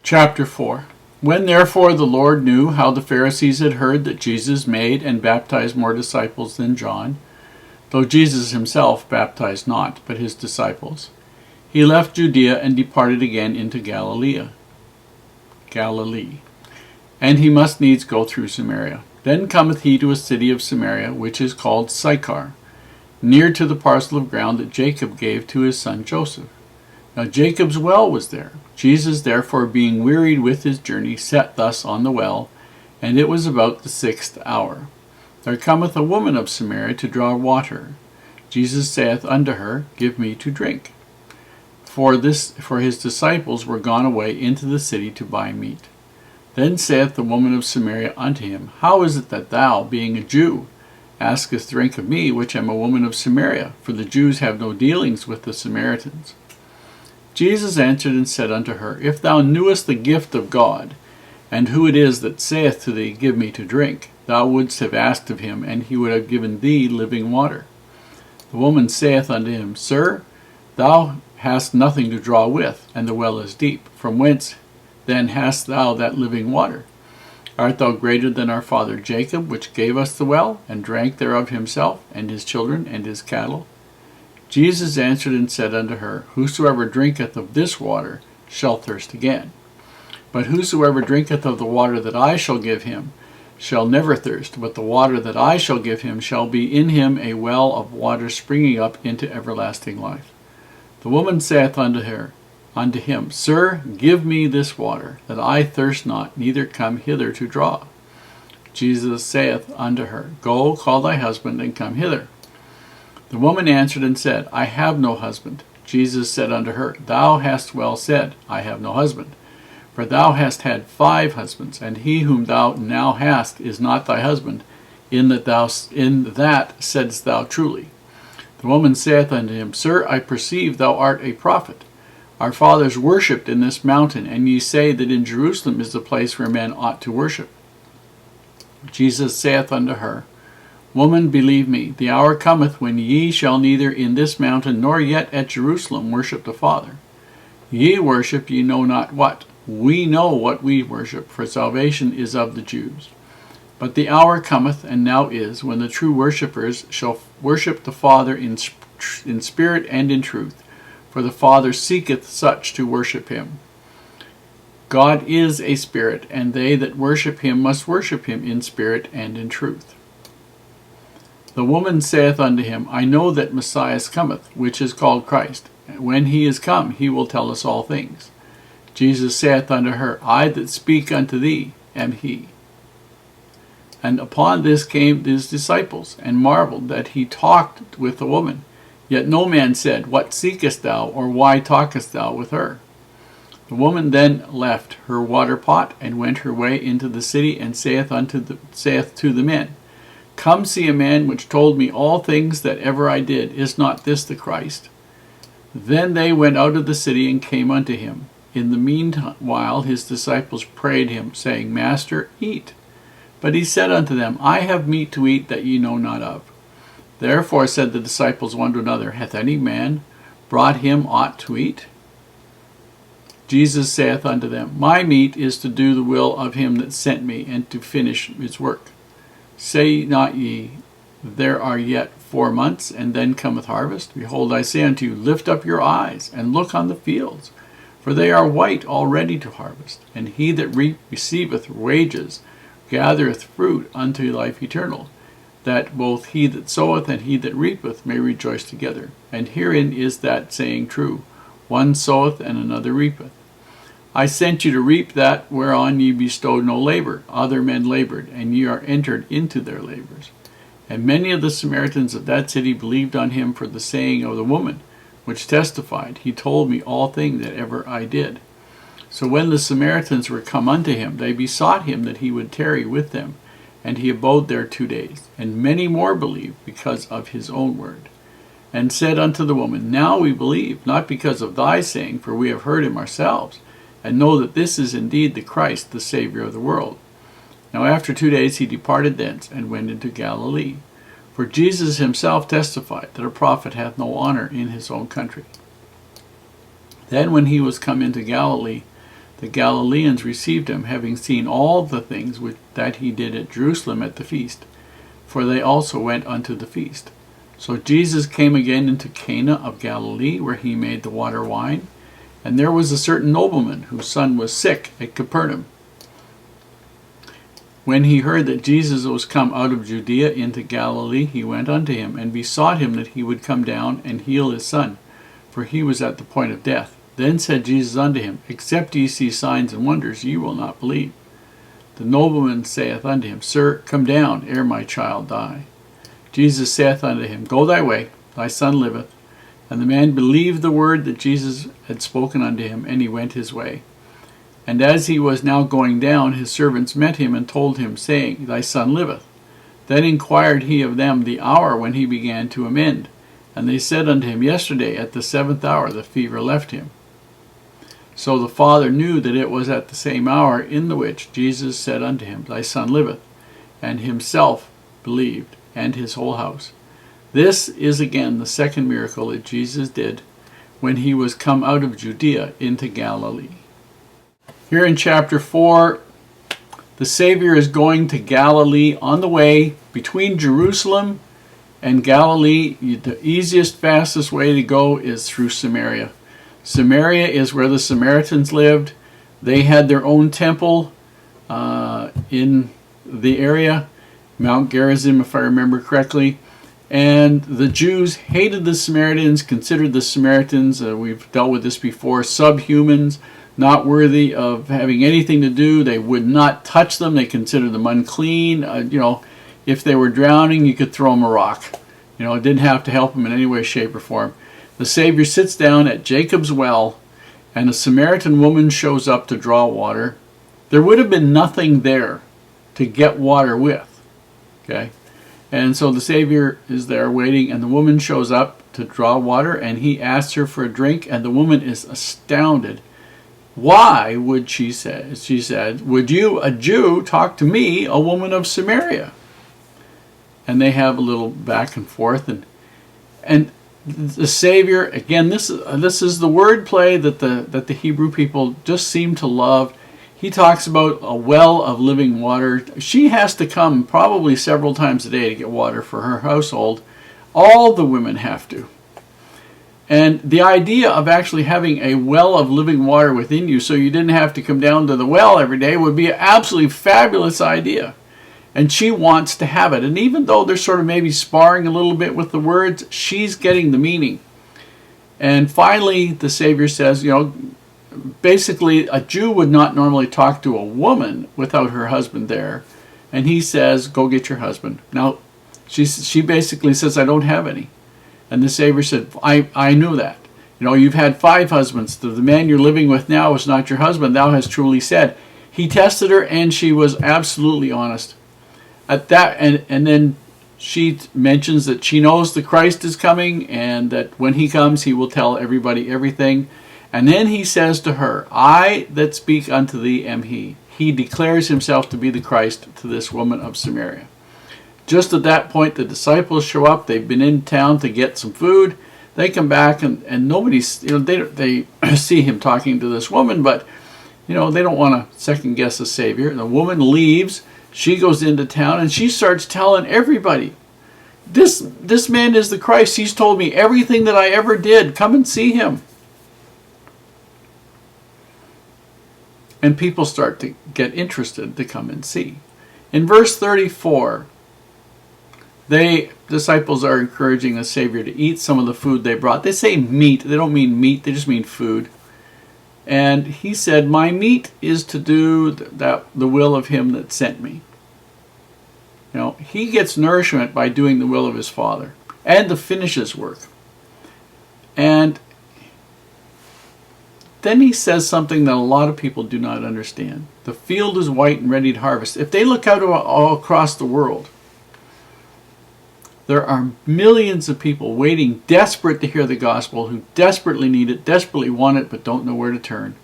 Chapter 4. When therefore the Lord knew how the Pharisees had heard that Jesus made and baptized more disciples than John, though Jesus himself baptized not, but his disciples, he left Judea and departed again into Galilee. And he must needs go through Samaria. Then cometh he to a city of Samaria, which is called Sychar, near to the parcel of ground that Jacob gave to his son Joseph. Now Jacob's well was there. Jesus therefore, being wearied with his journey, sat thus on the well, and it was about the 6th hour. There cometh a woman of Samaria to draw water. Jesus saith unto her, Give me to drink. For his disciples were gone away into the city to buy meat. Then saith the woman of Samaria unto him, How is it that thou, being a Jew, askest drink of me, which am a woman of Samaria? For the Jews have no dealings with the Samaritans. Jesus answered and said unto her, If thou knewest the gift of God, and who it is that saith to thee, Give me to drink, thou wouldst have asked of him, and he would have given thee living water. The woman saith unto him, Sir, thou hast nothing to draw with, and the well is deep. From whence then hast thou that living water? Art thou greater than our father Jacob, which gave us the well, and drank thereof himself, and his children, and his cattle? Jesus answered and said unto her, Whosoever drinketh of this water shall thirst again. But whosoever drinketh of the water that I shall give him shall never thirst, but the water that I shall give him shall be in him a well of water springing up into everlasting life. The woman saith unto him, Sir, give me this water, that I thirst not, neither come hither to draw. Jesus saith unto her, Go, call thy husband, and come hither. The woman answered and said, I have no husband. Jesus said unto her, Thou hast well said, I have no husband. For thou hast had 5 husbands, and he whom thou now hast is not thy husband. In that saidst thou truly. The woman saith unto him, Sir, I perceive thou art a prophet. Our fathers worshipped in this mountain, and ye say that in Jerusalem is the place where men ought to worship. Jesus saith unto her, Woman, believe me, the hour cometh when ye shall neither in this mountain nor yet at Jerusalem worship the Father. Ye worship ye know not what. We know what we worship, for salvation is of the Jews. But the hour cometh, and now is, when the true worshippers shall worship the Father in spirit and in truth, for the Father seeketh such to worship him. God is a spirit, and they that worship him must worship him in spirit and in truth. The woman saith unto him, I know that Messiah cometh, which is called Christ. When he is come, he will tell us all things. Jesus saith unto her, I that speak unto thee am he. And upon this came his disciples, and marveled that he talked with the woman. Yet no man said, What seekest thou, or why talkest thou with her? The woman then left her water pot, and went her way into the city, and saith to the men, Come see a man which told me all things that ever I did. Is not this the Christ? Then they went out of the city and came unto him. In the meanwhile his disciples prayed him, saying, Master, eat. But he said unto them, I have meat to eat that ye know not of. Therefore said the disciples one to another, Hath any man brought him aught to eat? Jesus saith unto them, My meat is to do the will of him that sent me, and to finish his work. Say not ye, There are yet 4 months, and then cometh harvest? Behold, I say unto you, Lift up your eyes, and look on the fields, for they are white already to harvest. And he that receiveth wages gathereth fruit unto life eternal, that both he that soweth and he that reapeth may rejoice together. And herein is that saying true, One soweth and another reapeth. I sent you to reap that whereon ye bestowed no labor. Other men labored, and ye are entered into their labors. And many of the Samaritans of that city believed on him for the saying of the woman, which testified, He told me all things that ever I did. So when the Samaritans were come unto him, they besought him that he would tarry with them. And he abode there 2 days. And many more believed because of his own word. And said unto the woman, Now we believe, not because of thy saying, for we have heard him ourselves, and know that this is indeed the Christ, the Savior of the world. Now after 2 days he departed thence, and went into Galilee. For Jesus himself testified that a prophet hath no honor in his own country. Then when he was come into Galilee, The Galileans received him, having seen all the things that he did at Jerusalem at the feast, for they also went unto the feast. So Jesus came again into Cana of Galilee, where he made the water wine. And there was a certain nobleman whose son was sick at Capernaum. When he heard that Jesus was come out of Judea into Galilee, he went unto him, and besought him that he would come down and heal his son, for he was at the point of death. Then said Jesus unto him, Except ye see signs and wonders, ye will not believe. The nobleman saith unto him, Sir, come down, ere my child die. Jesus saith unto him, Go thy way, thy son liveth. And the man believed the word that Jesus had spoken unto him, and he went his way. And as he was now going down, his servants met him, and told him, saying, Thy son liveth. Then inquired he of them the hour when he began to amend. And they said unto him, Yesterday at the 7th hour the fever left him. So the father knew that it was at the same hour in the which Jesus said unto him, Thy son liveth, and himself believed, and his whole house. This is again the second miracle that Jesus did when he was come out of Judea into Galilee. Here in chapter 4, the Savior is going to Galilee. On the way between Jerusalem and Galilee, the easiest, fastest way to go is through Samaria. Samaria is where the Samaritans lived. They had their own temple in the area, Mount Gerizim, if I remember correctly. And the Jews hated the Samaritans, considered the Samaritans, we've dealt with this before, subhumans, not worthy of having anything to do. They would not touch them. They considered them unclean. If they were drowning, you could throw them a rock. It didn't have to help them in any way, shape, or form. The Savior sits down at Jacob's well, and a Samaritan woman shows up to draw water. There would have been nothing there to get water with. Okay? And so the Savior is there waiting, and the woman shows up to draw water, and he asks her for a drink, and the woman is astounded. Why would she said, would you, a Jew, talk to me, a woman of Samaria? And they have a little back and forth, and the Savior, again, this is the wordplay that the Hebrew people just seem to love. He talks about a well of living water. She has to come probably several times a day to get water for her household. All the women have to. And the idea of actually having a well of living water within you so you didn't have to come down to the well every day would be an absolutely fabulous idea. And she wants to have it. And even though they're sort of maybe sparring a little bit with the words, she's getting the meaning. And finally, the Savior says, basically, a Jew would not normally talk to a woman without her husband there. And he says, go get your husband. Now, she basically says, I don't have any. And the Savior said, I knew that. You've had 5 husbands. The man you're living with now is not your husband. Thou hast truly said. He tested her, and she was absolutely honest. At that, and then she mentions that she knows the Christ is coming, and that when he comes, he will tell everybody everything. And then he says to her, I that speak unto thee am he. He declares himself to be the Christ to this woman of Samaria. Just at that point, the disciples show up. They've been in town to get some food. They come back, and nobody's, they see him talking to this woman, but, they don't want to second guess the Savior. The woman leaves. She goes into town, and she starts telling everybody, this man is the Christ. He's told me everything that I ever did. Come and see him. And people start to get interested to come and see. In verse 34, disciples are encouraging the Savior to eat some of the food they brought. They say meat. They don't mean meat. They just mean food. And he said, my meat is to do the will of him that sent me. He gets nourishment by doing the will of his Father and to finish his work. And then he says something that a lot of people do not understand. The field is white and ready to harvest. If they look out all across the world, there are millions of people waiting, desperate to hear the gospel, who desperately need it, desperately want it, but don't know where to turn.